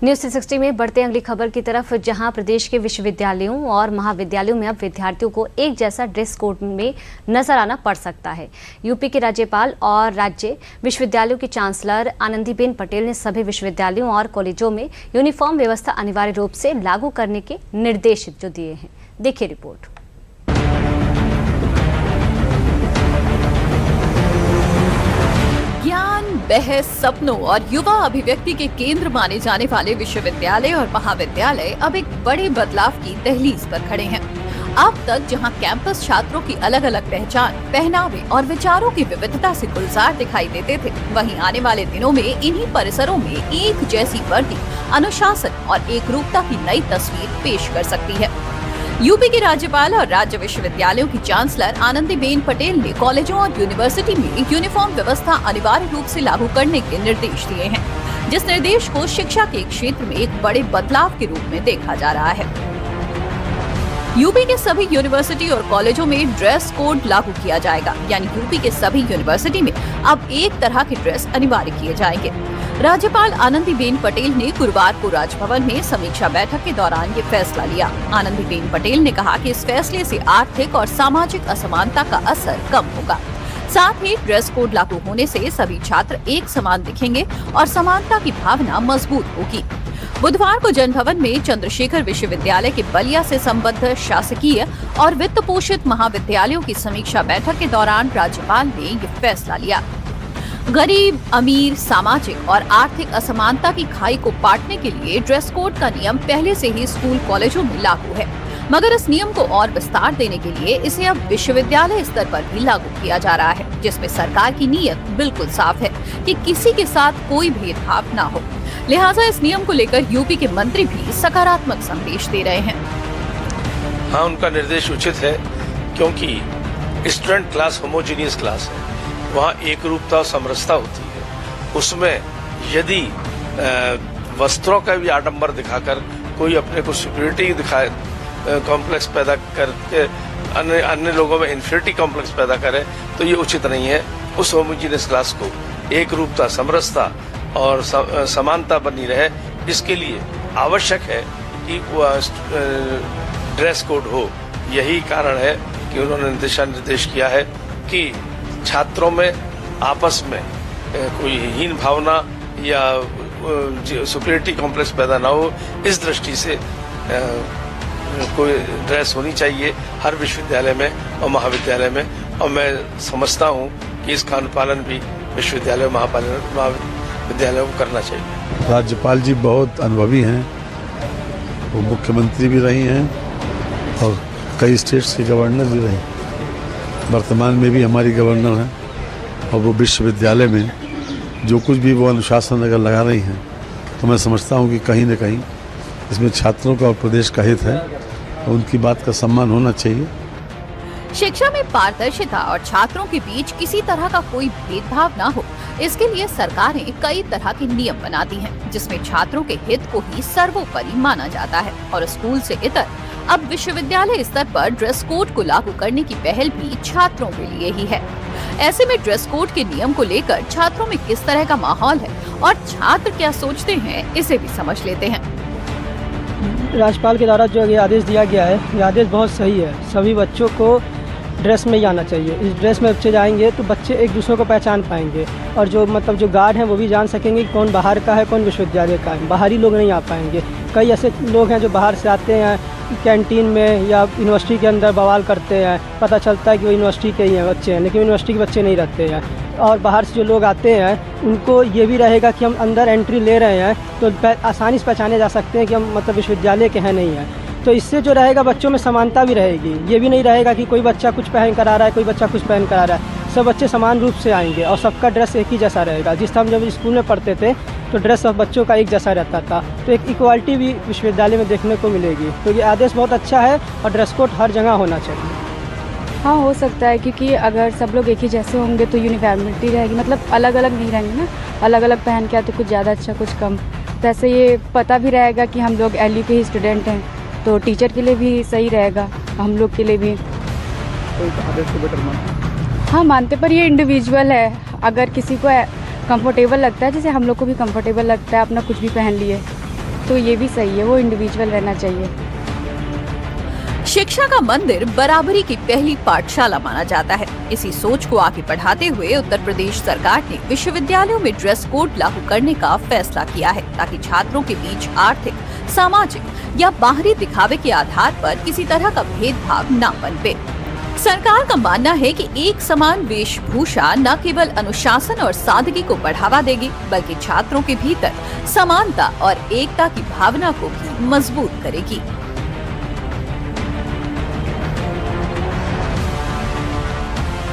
News 360 में बढ़ते अगली खबर की तरफ, जहां प्रदेश के विश्वविद्यालयों और महाविद्यालयों में अब विद्यार्थियों को एक जैसा ड्रेस कोड में नजर आना पड़ सकता है। यूपी के राज्यपाल और राज्य विश्वविद्यालयों की चांसलर आनंदीबेन पटेल ने सभी विश्वविद्यालयों और कॉलेजों में यूनिफॉर्म व्यवस्था अनिवार्य रूप से लागू करने के निर्देश जो दिए हैं। देखिए रिपोर्ट। बहस, सपनों और युवा अभिव्यक्ति के केंद्र माने जाने वाले विश्वविद्यालय और महाविद्यालय अब एक बड़े बदलाव की दहलीज पर खड़े हैं। अब तक जहां कैंपस छात्रों की अलग अलग पहचान, पहनावे और विचारों की विविधता से गुलजार दिखाई देते थे, वहीं आने वाले दिनों में इन्हीं परिसरों में एक जैसी वर्दी, अनुशासन और एकरूपता की नई तस्वीर पेश कर सकती है। यूपी के राज्यपाल और राज्य विश्वविद्यालयों की चांसलर आनंदीबेन पटेल ने कॉलेजों और यूनिवर्सिटी में यूनिफॉर्म व्यवस्था अनिवार्य रूप से लागू करने के निर्देश दिए हैं, जिस निर्देश को शिक्षा के क्षेत्र में एक बड़े बदलाव के रूप में देखा जा रहा है। यूपी के सभी यूनिवर्सिटी और कॉलेजों में ड्रेस कोड लागू किया जाएगा, यानी यूपी के सभी यूनिवर्सिटी में अब एक तरह के ड्रेस अनिवार्य किए जाएंगे। राज्यपाल आनंदीबेन पटेल ने गुरुवार को राजभवन में समीक्षा बैठक के दौरान ये फैसला लिया। आनंदीबेन पटेल ने कहा कि इस फैसले से आर्थिक और सामाजिक असमानता का असर कम होगा। साथ ही ड्रेस कोड लागू होने से सभी छात्र एक समान दिखेंगे और समानता की भावना मजबूत होगी। बुधवार को जनभवन में चंद्रशेखर विश्वविद्यालय के बलिया से संबद्ध शासकीय और वित्त पोषित महाविद्यालयों की समीक्षा बैठक के दौरान राज्यपाल ने ये फैसला लिया। गरीब, अमीर, सामाजिक और आर्थिक असमानता की खाई को पाटने के लिए ड्रेस कोड का नियम पहले से ही स्कूल कॉलेजों में लागू है, मगर इस नियम को और विस्तार देने के लिए इसे अब विश्वविद्यालय स्तर पर भी लागू किया जा रहा है, जिसमें सरकार की नीयत बिल्कुल साफ है कि किसी के साथ कोई भेदभाव न हो। लिहाजा इस नियम को लेकर यूपी के मंत्री भी सकारात्मक संदेश दे रहे हैं। हाँ, उनका निर्देश उचित है, क्योंकि स्टूडेंट क्लास होमोजीनियस क्लास है, वहाँ एक रूपता और समरसता होती है। उसमें यदि वस्त्रों का भी आडंबर दिखाकर कोई अपने को सुपीरियरिटी दिखाए, कॉम्प्लेक्स पैदा करके अन्य लोगों में इन्फीरियरिटी कॉम्प्लेक्स पैदा करे, तो ये उचित नहीं है। उस होमोजीनियस क्लास को एक रूपता, समरसता और समानता बनी रहे, इसके लिए आवश्यक है कि ड्रेस कोड हो। यही कारण है कि उन्होंने दिशा निर्देश किया है कि छात्रों में आपस में कोई हीन भावना या सुपीरियरिटी कॉम्प्लेक्स पैदा ना हो, इस दृष्टि से कोई ड्रेस होनी चाहिए हर विश्वविद्यालय में और महाविद्यालय में। और मैं समझता हूँ कि इसका अनुपालन भी विश्वविद्यालय महाविद्यालयों को करना चाहिए। राज्यपाल जी बहुत अनुभवी हैं, वो मुख्यमंत्री भी रही हैं और कई स्टेट्स के गवर्नर भी रही, वर्तमान में भी हमारी गवर्नर हैं, और वो विश्वविद्यालय में जो कुछ भी वो अनुशासन अगर लगा रही हैं, तो मैं समझता हूँ कि कहीं न कहीं इसमें छात्रों का और प्रदेश का हित है, और उनकी बात का सम्मान होना चाहिए। शिक्षा में पारदर्शिता और छात्रों के बीच किसी तरह का कोई भेदभाव न हो, इसके लिए सरकार ने कई तरह के नियम बना दिए हैं, जिसमें छात्रों के हित को ही सर्वोपरि माना जाता है। और स्कूल से इतर अब विश्वविद्यालय स्तर पर ड्रेस कोड को लागू करने की पहल भी छात्रों के लिए ही है। ऐसे में ड्रेस कोड के नियम को लेकर छात्रों में किस तरह का माहौल है और छात्र क्या सोचते हैं, इसे भी समझ लेते हैं। राज्यपाल के द्वारा जो ये आदेश दिया गया है, ये आदेश बहुत सही है। सभी बच्चों को ड्रेस में ही आना चाहिए। इस ड्रेस में बच्चे जाएंगे तो बच्चे एक दूसरे को पहचान पाएंगे, और जो गार्ड हैं वो भी जान सकेंगे कि कौन बाहर का है, कौन विश्वविद्यालय का है। बाहरी लोग नहीं आ पाएंगे। कई ऐसे लोग हैं जो बाहर से आते हैं, कैंटीन में या यूनिवर्सिटी के अंदर बवाल करते हैं, पता चलता है कि वो यूनिवर्सिटी के ही हैं बच्चे हैं, लेकिन यूनिवर्सिटी के बच्चे नहीं रहते हैं। और बाहर से जो लोग आते हैं उनको ये भी रहेगा कि हम अंदर एंट्री ले रहे हैं तो आसानी से पहचाने जा सकते हैं कि हम विश्वविद्यालय के हैं नहीं हैं। तो इससे जो रहेगा बच्चों में समानता भी रहेगी। ये भी नहीं रहेगा कि कोई बच्चा कुछ पहन कर आ रहा है, कोई बच्चा कुछ पहन कर आ रहा है। सब बच्चे समान रूप से आएंगे और सबका ड्रेस एक ही जैसा रहेगा। जिस हम जब स्कूल में पढ़ते थे तो ड्रेस सब बच्चों का एक जैसा रहता था, तो एक इक्वालिटी भी विश्वविद्यालय में देखने को मिलेगी। तो ये आदेश बहुत अच्छा है और ड्रेस कोड हर जगह होना चाहिए। हाँ, हो सकता है, क्योंकि अगर सब लोग एक ही जैसे होंगे तो यूनिफॉर्मिटी रहेगी, मतलब अलग अलग नहीं रहेंगे ना। अलग अलग पहन के आए तो कुछ ज़्यादा अच्छा, कुछ कम। वैसे ये पता भी रहेगा कि हम लोग एलयू के ही स्टूडेंट हैं, तो टीचर के लिए भी सही रहेगा, हम लोग के लिए भी। हाँ, मानते, पर ये इंडिविजुअल है। अगर किसी को कंफर्टेबल लगता है, जैसे हम लोग को भी कंफर्टेबल लगता है, अपना कुछ भी पहन लिए, तो ये भी सही है, वो इंडिविजुअल रहना चाहिए। शिक्षा का मंदिर बराबरी की पहली पाठशाला माना जाता है। इसी सोच को आगे बढ़ाते हुए उत्तर प्रदेश सरकार ने विश्वविद्यालयों में ड्रेस कोड लागू करने का फैसला किया है, ताकि छात्रों के बीच आर्थिक, सामाजिक या बाहरी दिखावे के आधार पर किसी तरह का भेदभाव न पनपे। सरकार का मानना है कि एक समान वेशभूषा न केवल अनुशासन और सादगी को बढ़ावा देगी, बल्कि छात्रों के भीतर समानता और एकता की भावना को भी मजबूत करेगी।